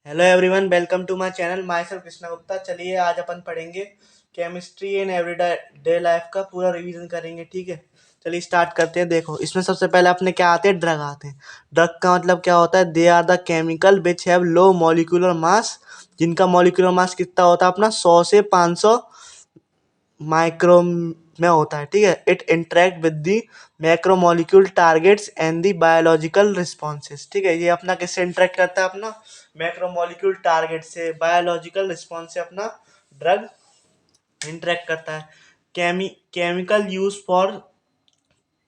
Hello everyone, welcome to my channel. Myself Krishna Gupta. चलिए आज अपन पढ़ेंगे chemistry in everyday day life का पूरा रिवीजन करेंगे। ठीक है, चलिए स्टार्ट करते हैं। देखो, इसमें सबसे पहले अपने क्या आते हैं, ड्रग आते हैं। ड्रग का मतलब क्या होता है? They are the chemical which have low molecular mass, जिनका मॉलिक्यूलर मास कितना होता है अपना 100 से 500 माइक्रो में होता है। ठीक है, it interact with the macromolecule targets and the biological responses. ठीक है, ये अपना किससे इंटरेक्ट करता है? अपना मैक्रोमोलिक्यूल टारगेट से, बायोलॉजिकल रिस्पॉन्स से अपना ड्रग इंटरेक्ट करता है। Chemical use for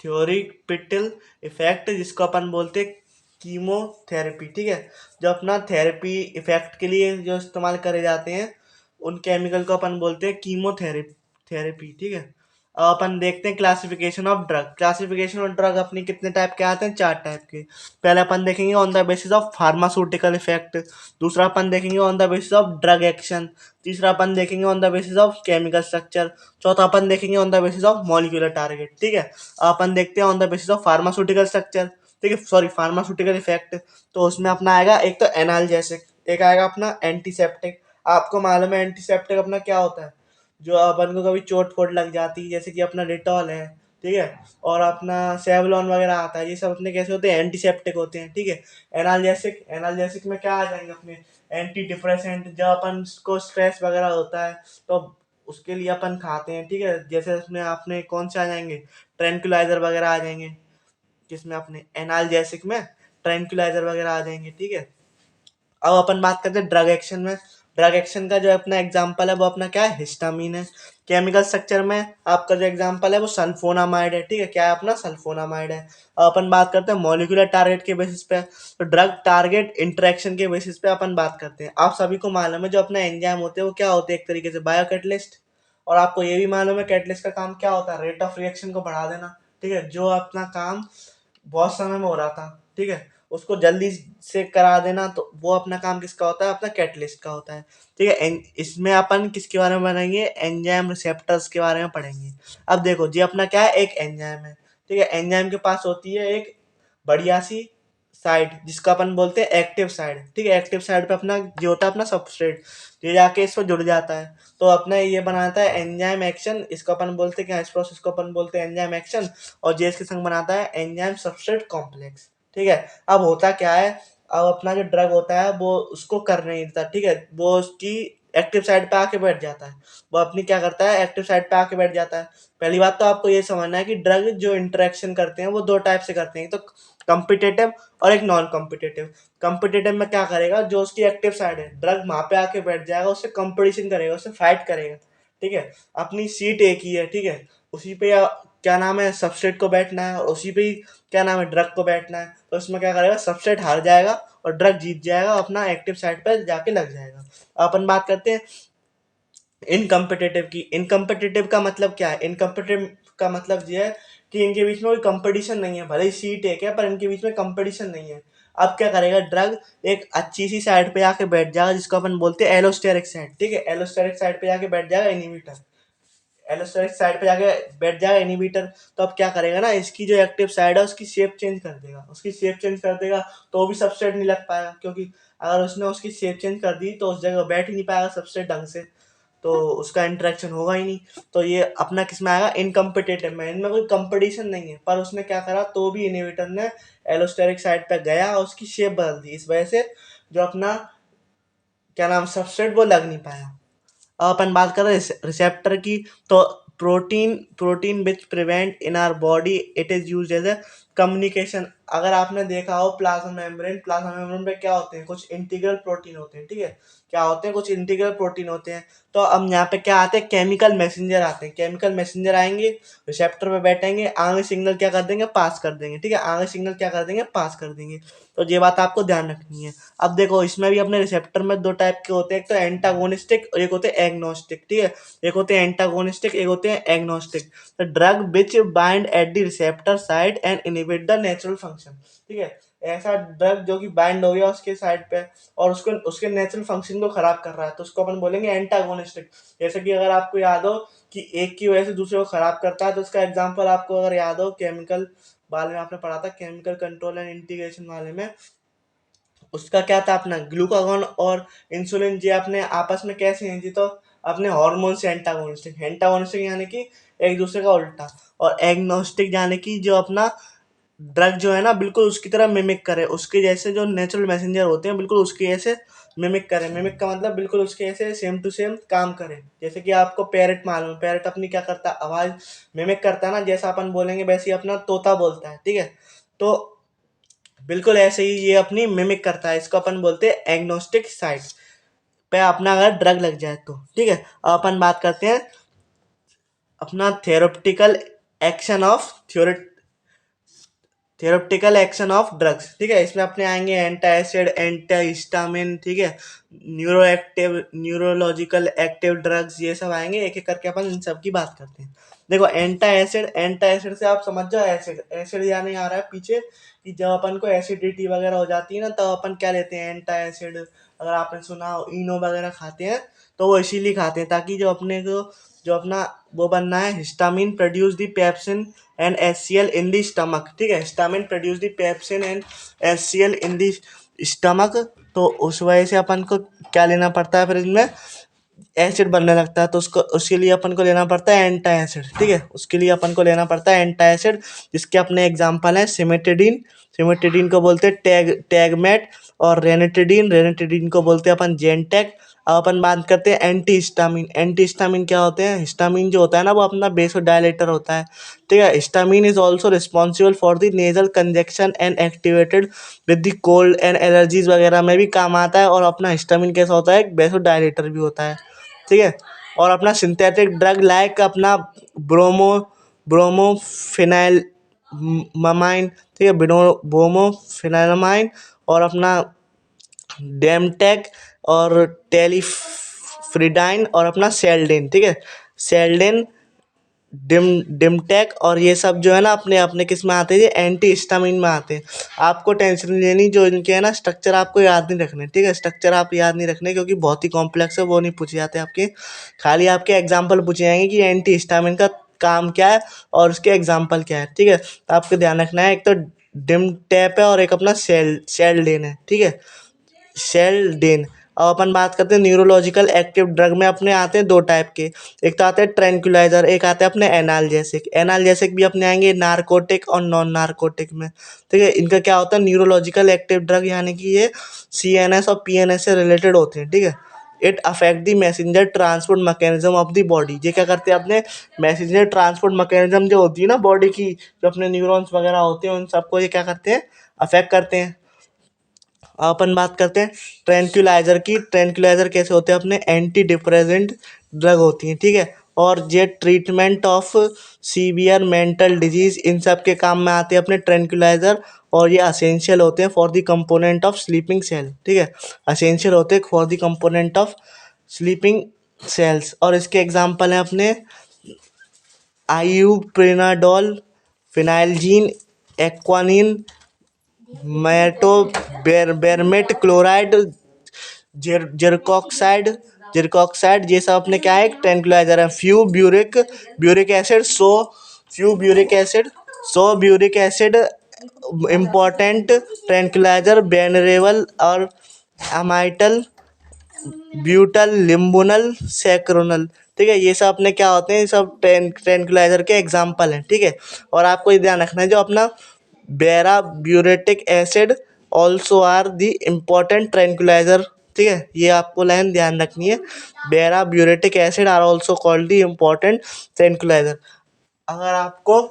theoretical effect, जिसको अपन बोलते हैं कीमोथेरेपी। ठीक है, जो अपना थेरेपी इफेक्ट के लिए जो इस्तेमाल करे जाते हैं, उन केमिकल को अपन बोलते हैं कीमोथेरेपी। ठीक है, अब अपन देखते हैं classification of drug. Classification of drug अपनी कितने टाइप के आते हैं? 4 टाइप के। पहले अपन देखेंगे on the basis of pharmaceutical effect. दूसरा अपन देखेंगे on the basis of drug action. तीसरा अपन देखेंगे on the basis of chemical structure. चौथा अपन देखेंगे on the basis of molecular target. ठीक है, अपन देखते हैं on the basis of pharmaceutical structure. ठीक है, सॉरी, फार्मास्यूटिकल इफेक्ट। तो उसमें अपना आएगा एक तो एनाल्जेसिक, एक आएगा अपना एंटीसेप्टिक। आपको मालूम है एंटीसेप्टिक अपना क्या होता है? जो अपन को कभी चोट फोट लग जाती है, जैसे कि अपना डिटॉल है, ठीक है, और अपना सेवलॉन वगैरह आता है, ये सब अपने कैसे होते हैं? एंटीसेप्टिक होते हैं। ठीक है, एनाल्जेसिक, एनाल्जेसिक में क्या आ जाएंगे अपने? Anti depressant. जब अपन को स्ट्रेस वगैरह होता है तो उसके लिए अपन खाते हैं। ठीक है, जैसे उसमें आपने कौन से आ जाएंगे? ट्रैंक्विलाइजर वगैरह आ जाएंगे, जिसमें अपने एनाल्जेसिक में ट्रैंक्विलाइजर वगैरह आ जाएंगे। ठीक है, अब अपन बात करते हैं ड्रग एक्शन में। ड्रग एक्शन का जो अपना एग्जांपल है वो अपना क्या है? हिस्टामिन है। केमिकल स्ट्रक्चर में आपका जो एग्जांपल है वो सल्फोनामाइड है। ठीक है, क्या है अपना? सल्फोनामाइड है। अब अपन बात करते हैं मॉलिक्यूलर टारगेट के बेसिस पे। तो ड्रग टारगेट इंटरेक्शन के बेसिस पे अपन बात करते हैं। आप सभी को मालूम है जो अपना एंजाइम होते हैं वो क्या होते हैं? एक तरीके से बायो कैटलिस्ट। और आपको ये भी मालूम है कैटलिस्ट का काम क्या होता है? रेट ऑफ रिएक्शन को बढ़ा देना। ठीक है, जो अपना काम बहुत समय में हो रहा था, ठीक है, उसको जल्दी से करा देना, तो वो अपना काम किसका होता है? अपना कैटलिस्ट का होता है। ठीक है, इसमें अपन किसके बारे में पढ़ेंगे? एंजाइम रिसेप्टर्स के बारे में पढ़ेंगे। अब देखो जी, अपना क्या है? एक एंजाइम है। ठीक है, एंजाइम के पास होती है एक बढ़िया सी साइड, जिसका अपन बोलते हैं एक्टिव साइड। ठीक है, एक्टिव साइड पे अपना जो होता है अपना सबस्ट्रेट, ये जाके इस पर जुड़ जाता है, तो अपना ये बनाता है एंजाइम एक्शन। इसको अपन बोलते हैं क्या? इस प्रोसेस को अपन बोलते हैं एंजाइम एक्शन। और जे इसके संग बनाता है एंजाइम सबस्ट्रेट कॉम्प्लेक्स। ठीक है, अब होता क्या है? अब अपना जो ड्रग होता है वो उसको कर नहीं देता। ठीक है, वो उसकी एक्टिव साइड पे आके बैठ जाता है। वो अपनी क्या करता है? एक्टिव साइड पे आके बैठ जाता है। पहली बात तो आपको ये समझना है कि ड्रग जो इंटरेक्शन करते हैं वो दो टाइप से करते हैं, तो कम्पिटेटिव और एक नॉन कम्पिटेटिव। कम्पिटेटिव में क्या करेगा? जो उसकी एक्टिव साइड है, ड्रग वहां पे आके बैठ जाएगा, उससे कंपटीशन करेगा, उससे फाइट करेगा। ठीक है, अपनी सीट एक ही है। ठीक है, उसी पे क्या नाम है? सबस्ट्रेट को बैठना है, और उसी पे ही क्या नाम है? ड्रग को बैठना है। तो इसमें क्या करेगा? सबस्ट्रेट हार जाएगा और ड्रग जीत जाएगा, अपना एक्टिव साइड पर जाके लग जाएगा। अपन बात करते हैं इनकम्पिटेटिव की। इनकम्पिटेटिव का मतलब क्या है? इनकम्पिटेटिव का मतलब ये है कि इनके बीच में कोई कंपटीशन नहीं है, भले ही सीट एक है पर इनके बीच में कंपटीशन नहीं है। अब क्या करेगा ड्रग? एक अच्छी सी साइड पे आके बैठ जाएगा, जिसको अपन बोलते हैं एलोस्टेरिक साइड। ठीक है, एलोस्टेरिक साइड पे जाके बैठ जाएगा इनहिबिटर। एलोस्टेरिक साइड पे जाके बैठ जाएगा इनहिबिटर। तो अब क्या करेगा ना, इसकी जो एक्टिव साइड है उसकी शेप चेंज कर देगा। उसकी शेप चेंज कर देगा तो भी सबस्ट्रेट नहीं लग पाएगा, क्योंकि अगर उसने उसकी शेप चेंज कर दी तो उस जगह बैठ ही नहीं पाएगा सबस्ट्रेट ढंग से, तो उसका इंटरेक्शन होगा ही नहीं। तो ये अपना किस में आएगा? इनकम्पिटेटिव में। इनमें कोई कंपटीशन नहीं है, पर उसने क्या करा तो भी इनहिबिटर ने एलोस्टेरिक साइड पे गया और उसकी शेप बदल दी, इस वजह से जो अपना क्या नाम सबस्ट्रेट वो लग नहीं पाया। अब अपन बात कर रहे हैं रिसेप्टर की। तो protein protein which prevent in our body, it is used as a communication. अगर आपने देखा हो प्लाज्मा मेम्ब्रेन, प्लाज्मा मेम्ब्रेन पे क्या होते हैं? कुछ इंटीग्रल प्रोटीन होते हैं। ठीक है, क्या होते हैं? कुछ इंटीग्रल प्रोटीन होते हैं। तो अब यहाँ पे क्या आते हैं? केमिकल मैसेंजर आते हैं। केमिकल मैसेंजर आएंगे, रिसेप्टर पे बैठेंगे, आगे सिग्नल क्या कर देंगे? पास कर देंगे। ठीक है, आगे सिग्नल क्या कर देंगे? पास कर देंगे। तो ये बात आपको ध्यान रखनी है। अब देखो, इसमें भी अपने रिसेप्टर में दो टाइप के होते हैं, एक तो एंटागोनिस्टिक और एक होते हैं एग्नोस्टिक। ठीक है, एक होते हैं एंटागोनिस्टिक, एक होते हैं agnostic. The drug which bind at the receptor side and inhibit the natural function. ठीक है, ऐसा ड्रग जो कि बाइंड हो गया उसके साइड पे और उसको उसके नेचुरल फंक्शन को खराब कर रहा है, तो उसको अपन बोलेंगे एंटागोनिस्टिक। जैसे कि अगर आपको याद हो कि एक की वजह से दूसरे को खराब करता है, तो उसका एग्जाम्पल आपको अगर याद हो केमिकल वाले में आपने पढ़ा था, केमिकल कंट्रोल एंड इंटीग्रेशन वाले में, उसका क्या था, अपना ग्लूकागॉन और इंसुलिन जी अपने आपस में कैसे हैं जी, तो अपने हार्मोन से एंटागोनिस्टिक, एंटागोनिस्टिक यानी कि एक दूसरे का उल्टा, और एग्नोस्टिक यानी कि जो अपना ड्रग जो है ना बिल्कुल उसकी तरह मिमिक करे, उसके जैसे जो नेचुरल मैसेंजर होते हैं बिल्कुल उसके जैसे मिमिक करे। मिमिक का मतलब बिल्कुल उसके जैसे सेम टू सेम काम करे। जैसे कि आपको पैरट मालूम है, पैरट अपनी क्या करता है, आवाज मिमिक करता है ना, जैसा अपन बोलेंगे वैसे ही अपना तोता बोलता है, ठीक है। तो बिल्कुल ऐसे ही ये अपनी मिमिक करता है, इसको अपन बोलते हैं एग्नोस्टिक साइड पे अपना अगर ड्रग लग जाए तो, ठीक है। अब अपन बात करते हैं अपना therapeutical action of therapeutical action of drugs, ठीक है। इसमें अपने आएंगे एंटा एसिड, एंटा हिस्टामिन, ठीक है, neuro active, neurological active drugs, ये सब आएंगे, एक एक करके अपन इन सब की बात करते हैं। देखो एंटा एसिड, एंटा एसिड से आप समझ जाओ, एसिड एसिड यानी आ रहा है पीछे कि जब अपन को एसिडिटी वगैरह हो जाती है ना, तब अपन क्या लेते हैं, एंटा एसिड। अगर आपने सुना हो इनो वगैरह खाते हैं, तो वो इसीलिए खाते हैं ताकि जो अपने को जो अपना वो बनना है, histamine produce the pepsin and HCl in the stomach, ठीक है, histamine produce the pepsin and HCl in the stomach. तो उस वजह से अपन को क्या लेना पड़ता है, फिर इसमें एसिड बनने लगता है, तो उसको उसके लिए अपन को लेना पड़ता है एंटा एसिड, ठीक है, उसके लिए अपन को लेना पड़ता है एंटा एसिड, जिसके अपने एग्जाम्पल हैं सिमेटिडीन, सिमेटिडीन को बोलते हैं टैगमेट, और रेनिटिडीन, रेनिटिडीन को बोलते हैं अपन जेनटेक। अब अपन बात करते हैं एंटी हिस्टामिन, एंटी हिस्टामिन क्या होते हैं, हिस्टामिन जो होता है ना वो अपना बेसोडायलेटर होता है, ठीक है। Histamine is also responsible for the nasal conjunction and activated with the cold and allergies वगैरह में भी काम आता है, और अपना हिस्टामिन कैसा होता है, बेसोडायलेटर भी होता है, ठीक है। और अपना सिंथेटिक ड्रग लाइक अपना ब्रोमो ब्रोमोफिनाइल ममाइन, ठीक है, ब्रोमोफिनाइलमाइन, और अपना डेमटेक, और टेलीफ्रिडाइन, और अपना सेल्डेन, ठीक है, सेल्डेन, डिमटेक, और ये सब जो है ना अपने अपने किस में आते हैं, ये एंटी हिस्टामिन में आते हैं। आपको टेंशन नहीं लेनी, जो इनके है ना स्ट्रक्चर आपको याद नहीं रखने, ठीक है, स्ट्रक्चर आप याद नहीं रखने क्योंकि बहुत ही कॉम्प्लेक्स है, वो नहीं पूछे जाते आपके, खाली आपके एग्जाम्पल पूछे जाएंगे कि एंटी हिस्टामिन का काम क्या है और उसके एग्जाम्पल क्या है, ठीक है। तो आपको ध्यान रखना है, एक तो डिम टैप है और एक अपना सेल है, ठीक है, शेल्डेन। अब अपन बात करते हैं न्यूरोलॉजिकल एक्टिव ड्रग में अपने आते हैं दो टाइप के, एक तो आते हैं ट्रैंक्विलाइजर, एक आते हैं अपने एनाल्जेसिक। एनाल्जेसिक भी अपने आएंगे नारकोटिक और नॉन नारकोटिक में, ठीक है। इनका क्या होता है, न्यूरोलॉजिकल एक्टिव ड्रग यानी कि ये CNS और PNS से रिलेटेड होते हैं, ठीक है। It affect the messenger transport mechanism of the body, ये क्या करते हैं अपने मैसेंजर ट्रांसपोर्ट मैकेनिज्म जो होती है ना बॉडी की, जो अपने न्यूरॉन्स वगैरह होते हैं उन सबको ये क्या करते हैं, अफेक्ट करते हैं। अपन बात करते हैं ट्रैंक्विलाइजर की। ट्रैंक्विलाइजर कैसे होते हैं, अपने एंटी डिप्रेसेंट ड्रग होती हैं, ठीक है, और ये treatment of severe mental disease in सब के काम में आते हैं अपने ट्रैंक्विलाइजर, और ये असेंशियल होते हैं for the component of sleeping cell, ठीक है, असेंशियल होते हैं for the component of sleeping cells. और इसके एग्जांपल हैं अपने आइयूप्रेनाडोल, फिनाइलजीन, एक्वानिन, मैटो बेरमेट क्लोराइड, जेरकॉक्साइड, ये सब अपने क्या है, एक ट्रैंक्विलाइजर है। फ्यू ब्यूरिक ब्यूरिक एसिड, सो ब्यूरिक एसिड इम्पोर्टेंट ट्रैंक्विलाइजर, बेनरेवल और अमाइटल, ब्यूटल, लिम्बुनल, सैक्रोनल, ठीक है, ये सब अपने क्या होते हैं, ये सब ट्रैंक्विलाइजर के एग्जाम्पल हैं, ठीक है। और आपको ये ध्यान रखना है, जो अपना barbituric acid also are the important tranquilliser, ठीक है, ये आपको लाइन ध्यान रखनी है, barbituric acid are also called the important tranquilliser. अगर आपको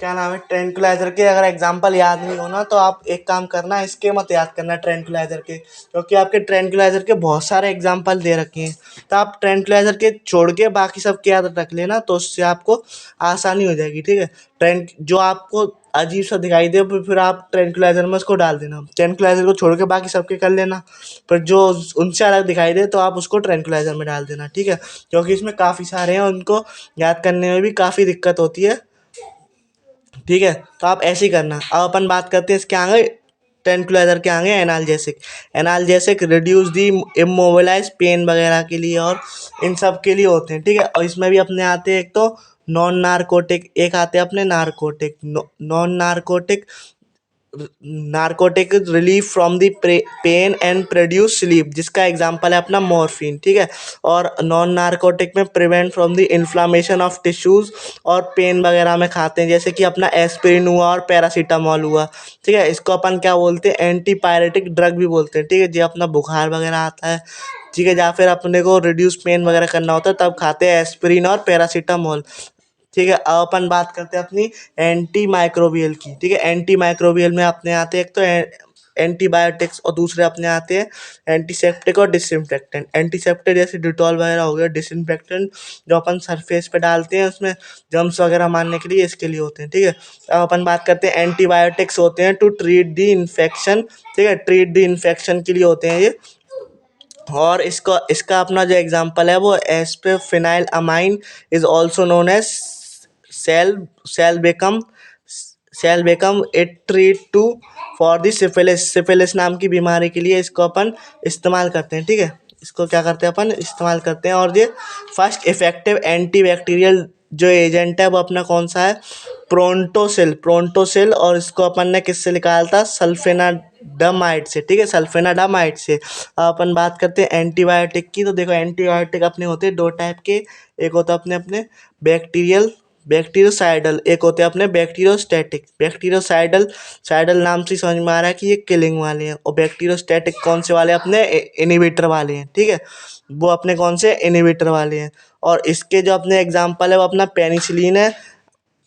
क्या नाम है ट्रैंक्विलाइजर के अगर एग्जाम्पल याद नहीं होना, तो आप एक काम करना, इसके मत याद करना ट्रैंक्विलाइजर के, क्योंकि आपके ट्रैंक्विलाइजर के बहुत सारे एग्जाम्पल दे रखे हैं, तो आप ट्रैंक्विलाइजर के छोड़ के बाकी सब के याद रख लेना, तो उससे आपको आसानी हो जाएगी, ठीक है। जो आपको अजीब सा दिखाई दे फिर आप ट्रैंक्विलाइजर में उसको डाल देना, ट्रैंक्विलाइजर को छोड़ के बाकी सबके कर लेना, पर जो उनसे अलग दिखाई दे तो आप उसको ट्रैंक्विलाइजर में डाल देना, ठीक है, क्योंकि इसमें काफ़ी सारे हैं, उनको याद करने में भी काफ़ी दिक्कत होती है, ठीक है। तो आप ऐसे ही करना। अब अपन बात करते हैं इसके आगे, ट्रैंक्विलाइजर के आगे analgesic. Analgesic reduce the immobilise pain वगैरह के लिए और इन सब के लिए होते हैं, ठीक है। और इसमें भी अपने आते हैं एक तो नॉन नारकोटिक, एक आते हैं अपने narcotic. Non narcotic narcotic relief from the pain and produce sleep, जिसका एग्जांपल है अपना मॉर्फिन, ठीक है। और नॉन नार्कोटिक में prevent from the inflammation of tissues और पेन वगैरह में खाते हैं, जैसे कि अपना एस्पिरिन हुआ और पैरासीटामोल हुआ, ठीक है। इसको अपन क्या बोलते हैं, एंटीपायरेटिक ड्रग भी बोलते हैं, ठीक है। जो अपना बुखार वगैरह आता है, ठीक है, या फिर अपने को रिड्यूस पेन वगैरह करना होता है तब खाते हैं एस्पिरिन और पैरासीटामोल, ठीक है। अब अपन बात करते हैं अपनी एंटी माइक्रोबियल की, ठीक है। एंटी माइक्रोबियल में अपने आते हैं एक तो एंटीबायोटिक्स और दूसरे अपने आते हैं एंटीसेप्टिक और डिसइंफेक्टेंट। एंटीसेप्टिक जैसे डिटॉल वगैरह हो गया, डिसइंफेक्टेंट जो अपन सरफेस पे डालते हैं उसमें जर्म्स वगैरह मारने के लिए, इसके लिए होते हैं, ठीक है। अब अपन बात करते हैं एंटीबायोटिक्स होते हैं टू ट्रीट द इन्फेक्शन, ठीक है, ट्रीट द इन्फेक्शन के लिए होते हैं ये। और इसको इसका अपना जो एग्जांपल है वो एस्पेफिनाइल अमाइन इज आल्सो नोन एज सेल सेल बेकम सेल बेकम it treat to for the syphilis, syphilis नाम की बीमारी के लिए इसको अपन इस्तेमाल करते हैं, ठीक है। इसको क्या करते हैं अपन इस्तेमाल करते हैं। और ये फर्स्ट इफेक्टिव एंटीबैक्टीरियल जो एजेंट है वो अपना कौन सा है, प्रोंटोसिल, प्रोंटोसिल। और इसको अपन ने किससे निकाला था, सल्फेनाडामाइड से, ठीक है, सल्फेनाडामाइड से। अब अपन बात करते हैं एंटीबायोटिक की, तो देखो एंटीबायोटिक अपने होते हैं दो टाइप के, एक होता है अपने अपने बैक्टीरियल बैक्टीरियोसाइडल, एक होते हैं अपने बैक्टीरियोस्टैटिक। बैक्टीरियोसाइडल साइडल नाम से समझ में आ रहा है कि ये किलिंग वाले हैं, और बैक्टीरियोस्टैटिक कौन से वाले अपने इनिबिटर वाले हैं, ठीक है, वो अपने कौन से इनिबिटर वाले हैं। और इसके जो अपने एग्जांपल है वो अपना पेनिसिलिन है,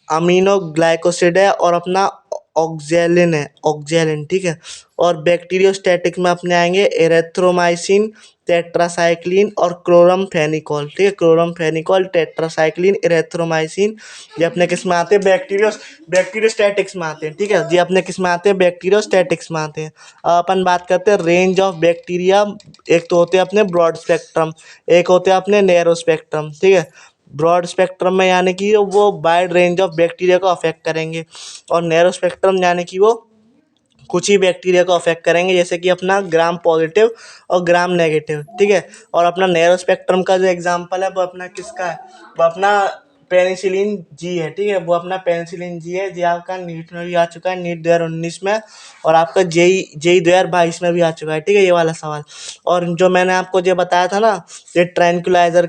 अमीनो ग्लाइकोसिड है, और अपना ऑक्जेलिन है, ऑक्जेलिन, ठीक है। और बैक्टीरियोस्टैटिक में अपने आएंगे एरेथ्रोमाइसिन, टेट्रासाइक्लिन और क्लोरमफेनिकोल, ठीक है, क्लोरमफेनिकोल, टेट्रासाइक्लिन, एरेथ्रोमाइसिन, ये अपने किस में आते हैं, बैक्टीरियोस्टैटिक्स में आते हैं, ठीक है। ये अपने किस में आते हैं, बैक्टीरियोस्टैटिक्स में आते हैं। अब अपन बात करते हैं रेंज ऑफ बैक्टीरिया, एक तो होते हैं अपने ब्रॉड स्पेक्ट्रम, एक होते हैं अपने नैरो स्पेक्ट्रम, ठीक है। ब्रॉड स्पेक्ट्रम में यानी कि वो वाइड रेंज ऑफ बैक्टीरिया को अफेक्ट करेंगे, और नैरो स्पेक्ट्रम यानी कि वो कुछ ही बैक्टीरिया को अफेक्ट करेंगे, जैसे कि अपना ग्राम पॉजिटिव और ग्राम नेगेटिव, ठीक है। और अपना नैरो स्पेक्ट्रम का जो एग्जांपल है वो अपना किसका है, वो अपना पेनिसिलिन जी है, ठीक है, वो अपना पेनिसिलिन जी है। जी आपका नीट में भी आ चुका है, नीट 2019 में, और आपका जेई जेई 2022 में भी आ चुका है, ठीक है, ये वाला सवाल। और जो मैंने आपको जो बताया था ना, ये ट्रैंक्विलाइजर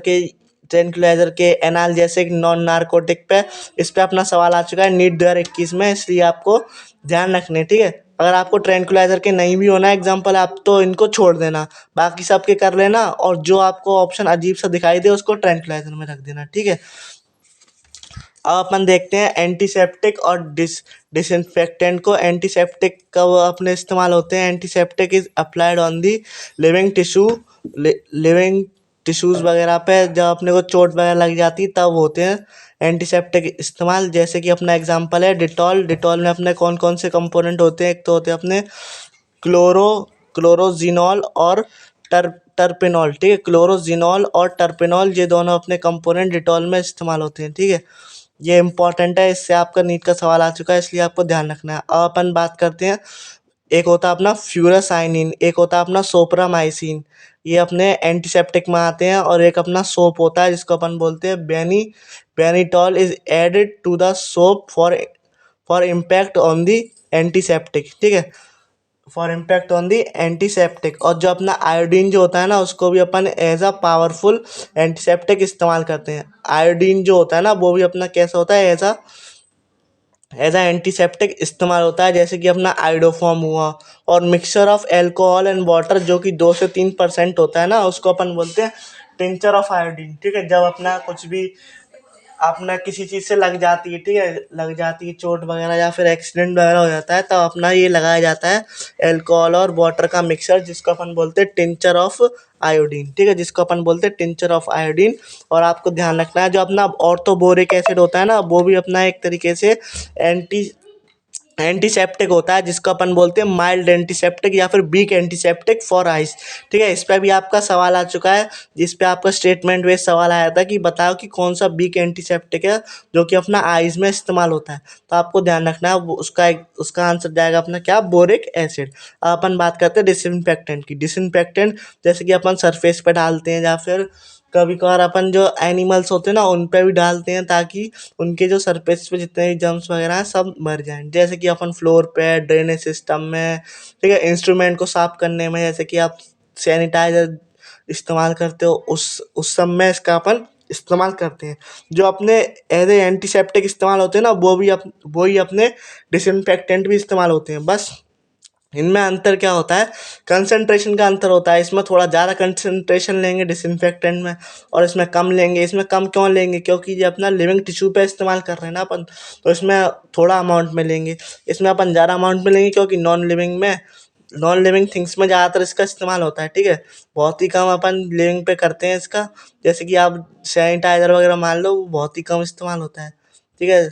के एनाल्जेसिक नॉन नार्कोटिक पे, इस पे अपना सवाल आ चुका है नीट 2021 में, इसलिए आपको ध्यान रखने, ठीक है। अगर आपको ट्रैंक्विलाइजर के नहीं भी होना एग्जाम्पल, आप तो इनको छोड़ देना, बाकी सबके कर लेना, और जो आपको ऑप्शन अजीब सा दिखाई दे उसको ट्रैंक्विलाइजर में रख देना, ठीक है। अब अपन देखते हैं एंटीसेप्टिक और डिसइंफेक्टेंट को। एंटीसेप्टिक का वो अपने इस्तेमाल होते हैं, antiseptic is applied on the living tissue, living tissues वगैरह पे जब अपने को चोट वगैरह लग जाती है तब होते हैं एंटीसेप्टिक इस्तेमाल। जैसे कि अपना एग्जांपल है डिटॉल, डिटॉल में अपने कौन कौन से कंपोनेंट होते हैं, एक तो होते हैं अपने क्लोरो क्लोरोजिनॉल और टर्पेनॉल, ठीक है, क्लोरोजिनॉल और टर्पेनॉल, ये दोनों अपने कंपोनेंट डिटॉल में इस्तेमाल होते हैं, ठीक है। ये इंपॉर्टेंट है, इससे आपका नीट का सवाल आ चुका है, इसलिए आपको ध्यान रखना है। अब अपन बात करते हैं, एक होता है अपना फ्यूरासाइनिन, एक होता है अपना सोप्रामाइसिन, ये अपने एंटीसेप्टिक में आते हैं। और एक अपना सोप होता है जिसको अपन बोलते हैं बेनिटॉल is added to the soap for impact on the antiseptic, ठीक है, for impact on the antiseptic. और जो अपना आयोडीन जो होता है ना, उसको भी अपन एज अ पावरफुल एंटीसेप्टिक इस्तेमाल करते हैं। आयोडीन जो होता है ना वो भी अपना कैसा होता है, एज अ एंटीसेप्टिक इस्तेमाल होता है, जैसे कि अपना आयोडोफॉर्म हुआ। और mixture of alcohol and water जो कि 2 से 3% होता है ना, उसको अपन बोलते हैं टिंचर ऑफ आयोडीन, ठीक है। जब अपना कुछ भी अपना किसी चीज़ से लग जाती है, ठीक है, लग जाती है चोट वगैरह या फिर एक्सीडेंट वगैरह हो जाता है, तब अपना ये लगाया जाता है अल्कोहल और वाटर का मिक्सचर, जिसको अपन बोलते हैं टिंचर ऑफ आयोडीन, ठीक है, जिसको अपन बोलते हैं टिंचर ऑफ आयोडीन। और आपको ध्यान रखना है, जो अपना ऑर्थोबोरिक एसिड होता है ना, वो भी अपना एक तरीके से एंटी एंटीसेप्टिक होता है, जिसको अपन बोलते हैं माइल्ड एंटीसेप्टिक या फिर वीक एंटीसेप्टिक फॉर आइस, ठीक है। इस पर भी आपका सवाल आ चुका है, जिस पे आपका स्टेटमेंट वेस्ट सवाल आया था कि बताओ कि कौन सा वीक एंटीसेप्टिक है जो कि अपना आइस में इस्तेमाल होता है। तो आपको ध्यान रखना है, उसका आंसर जाएगा अपना क्या, बोरिक एसिड। अपन बात करते हैं डिसइंफेक्टेंट की। डिसइंफेक्टेंट जैसे कि अपन सरफेस पे डालते हैं या फिर कभी कभार अपन जो एनिमल्स होते हैं ना उन पे भी डालते हैं, ताकि उनके जो सरफेस पे जितने भी जर्म्स वगैरह हैं सब मर जाएं। जैसे कि अपन फ्लोर पे, ड्रेनेज सिस्टम में, ठीक है, इंस्ट्रूमेंट को साफ करने में, जैसे कि आप सैनिटाइजर इस्तेमाल करते हो उस सब में इसका अपन इस्तेमाल करते हैं। जो अपने एज ए एंटीसेप्टिक इस्तेमाल होते हैं ना, वो ही अपने डिसइंफेक्टेंट भी इस्तेमाल होते हैं। बस इनमें अंतर क्या होता है, कंसंट्रेशन का अंतर होता है। इसमें थोड़ा ज़्यादा कंसंट्रेशन लेंगे डिसइंफेक्टेंट में, और इसमें कम लेंगे। इसमें कम क्यों लेंगे, क्योंकि ये अपना लिविंग टिश्यू पे इस्तेमाल कर रहे हैं ना अपन, तो इसमें थोड़ा अमाउंट में लेंगे। इसमें अपन ज़्यादा अमाउंट में लेंगे, क्योंकि नॉन लिविंग थिंग्स में ज़्यादातर इसका इस्तेमाल होता है, ठीक है। बहुत ही कम अपन लिविंग पे करते हैं इसका। जैसे कि आप सैनिटाइज़र वगैरह मान लो, वो बहुत ही कम इस्तेमाल होता है, ठीक है।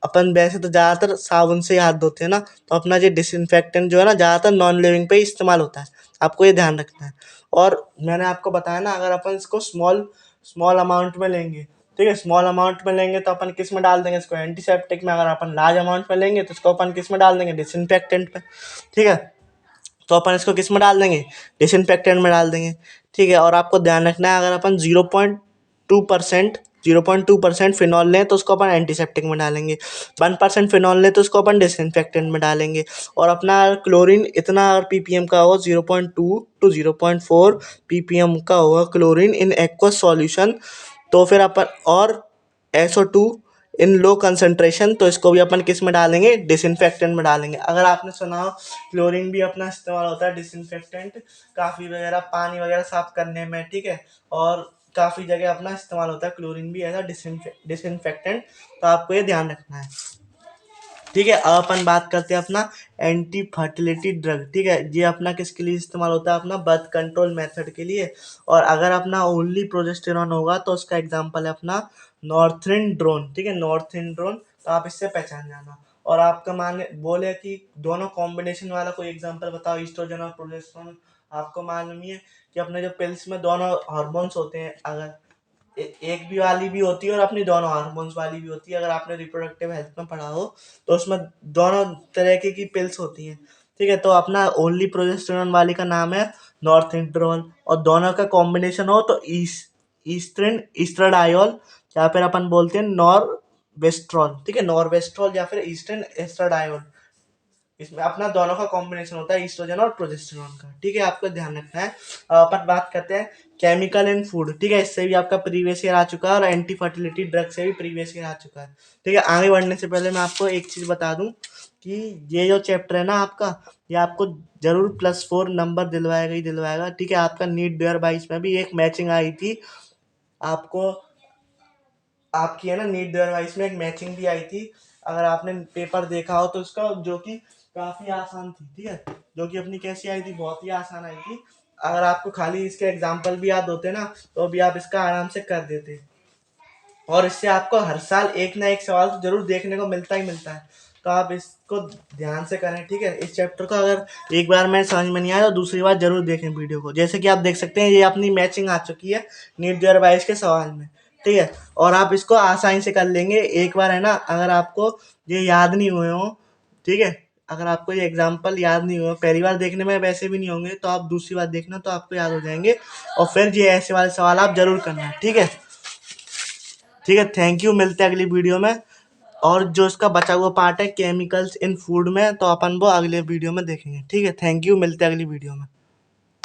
अपन वैसे तो ज़्यादातर साबुन से ही हाथ धोते हैं ना, तो अपना ये डिसइंफेक्टेंट जो है ना, ज़्यादातर नॉन लिविंग पे ही इस्तेमाल होता है। आपको ये ध्यान रखना है। और मैंने आपको बताया ना, अगर अपन इसको स्मॉल स्मॉल अमाउंट में लेंगे, ठीक है, स्मॉल अमाउंट में लेंगे तो अपन किस में डाल देंगे इसको, एंटीसेप्टिक में। अगर अपन लार्ज अमाउंट में लेंगे तो इसको अपन किस में डाल देंगे, डिसइंफेक्टेंट में, ठीक है। तो अपन इसको किस में डाल देंगे, डिसइंफेक्टेंट में डाल देंगे, ठीक है। और आपको ध्यान रखना है, अगर अपन 0.2% फिनॉल लें तो उसको अपन एंटीसेप्टिक में डालेंगे, 1% फिनॉल लें तो उसको अपन डिसइंफेक्टेंट में डालेंगे। और अपना क्लोरीन इतना अगर ppm का हो, 0.2 to 0.4 ppm का होगा क्लोरीन इन एक्वस सॉल्यूशन, तो फिर अपन, और SO2 इन लो कंसंट्रेशन, तो इसको भी अपन किस में डालेंगे, डिसइंफेक्टेंट में डालेंगे। अगर आपने सुना हो, क्लोरीन भी अपना इस्तेमाल होता है डिसइंफेक्टेंट, काफ़ी वगैरह, पानी वगैरह साफ करने में, ठीक है। और काफ़ी जगह अपना इस्तेमाल होता है क्लोरीन भी एज डिसइंफेक्टेंट, तो आपको ये ध्यान रखना है, ठीक है। अब अपन बात करते हैं अपना एंटी फर्टिलिटी ड्रग, ठीक है। ये अपना किसके लिए इस्तेमाल होता है, अपना बर्थ कंट्रोल मेथड के लिए। और अगर अपना ओनली प्रोजेस्टेरॉन होगा तो उसका एग्जांपल है अपना नॉर्थिन ड्रोन, ठीक है, नॉर्थिन ड्रोन, तो आप इससे पहचान जाना। और आपका माने बोले कि दोनों कॉम्बिनेशन वाला कोई एग्जांपल बताओ, ईस्ट्रोजन और प्रोजेस्टेरॉन। आपको मालूम ही है कि अपने जो पिल्स में दोनों हार्मोन्स होते हैं, अगर एक भी वाली भी होती है और अपनी दोनों हार्मोन्स वाली भी होती है। अगर आपने रिप्रोडक्टिव हेल्थ में पढ़ा हो तो उसमें दोनों तरह की पिल्स होती हैं, ठीक है। तो अपना ओनली प्रोजेस्टेरॉन वाली का नाम है नॉर्थिंड्रोन, और दोनों का कॉम्बिनेशन हो तो ईस्ट्रिन ईस्ट्राडायोल, या फिर अपन बोलते हैं नॉरवेस्ट्रॉल, ठीक है, नॉरवेस्ट्रॉल या फिर ईस्ट्रिन एस्ट्राडायोल। इसमें अपना दोनों का कॉम्बिनेशन होता है, ईस्ट्रोजन और प्रोजेस्टेरॉन का, ठीक है। आपको ध्यान रखना है। अपन बात करते हैं केमिकल इन फूड, ठीक है। इससे भी आपका प्रीवियस ईयर आ चुका है, और एंटी फर्टिलिटी ड्रग से भी प्रीवियस ईयर आ चुका है, ठीक है। आगे बढ़ने से पहले मैं आपको एक चीज़ बता दूं कि ये जो चैप्टर है ना आपका, ये आपको जरूर +4 नंबर दिलवाएगा ही दिलवाएगा, ठीक है। आपका नीट 2022 में भी एक मैचिंग आई थी, आपको आपकी है ना, नीट 2022 में एक मैचिंग भी आई थी। अगर आपने पेपर देखा हो तो उसका, जो कि काफ़ी आसान थी, ठीक है, जो कि अपनी कैसी आई थी, बहुत ही आसान आई थी। अगर आपको खाली इसके एग्जाम्पल भी याद होते ना, तो भी आप इसका आराम से कर देते। और इससे आपको हर साल एक ना एक सवाल तो जरूर देखने को मिलता ही मिलता है, तो आप इसको ध्यान से करें, ठीक है। इस चैप्टर को अगर एक बार में समझ में नहीं आया तो दूसरी बार जरूर देखें वीडियो को। जैसे कि आप देख सकते हैं, ये अपनी मैचिंग आ चुकी है नीट 2022 के सवाल में, ठीक है। और आप इसको आसानी से कर लेंगे एक बार, है ना। अगर आपको ये याद नहीं हुए हो, ठीक है, अगर आपको ये एग्जाम्पल याद नहीं हुए, पहली बार देखने में वैसे भी नहीं होंगे, तो आप दूसरी बार देखना तो आपको याद हो जाएंगे, और फिर ये ऐसे वाले सवाल आप जरूर करना, ठीक है। ठीक है, थैंक यू, मिलते हैं अगली वीडियो में। और जो इसका बचा हुआ पार्ट है केमिकल्स इन फूड में, तो अपन वो अगले वीडियो में देखेंगे, ठीक है। थैंक यू, मिलते हैं अगली वीडियो में।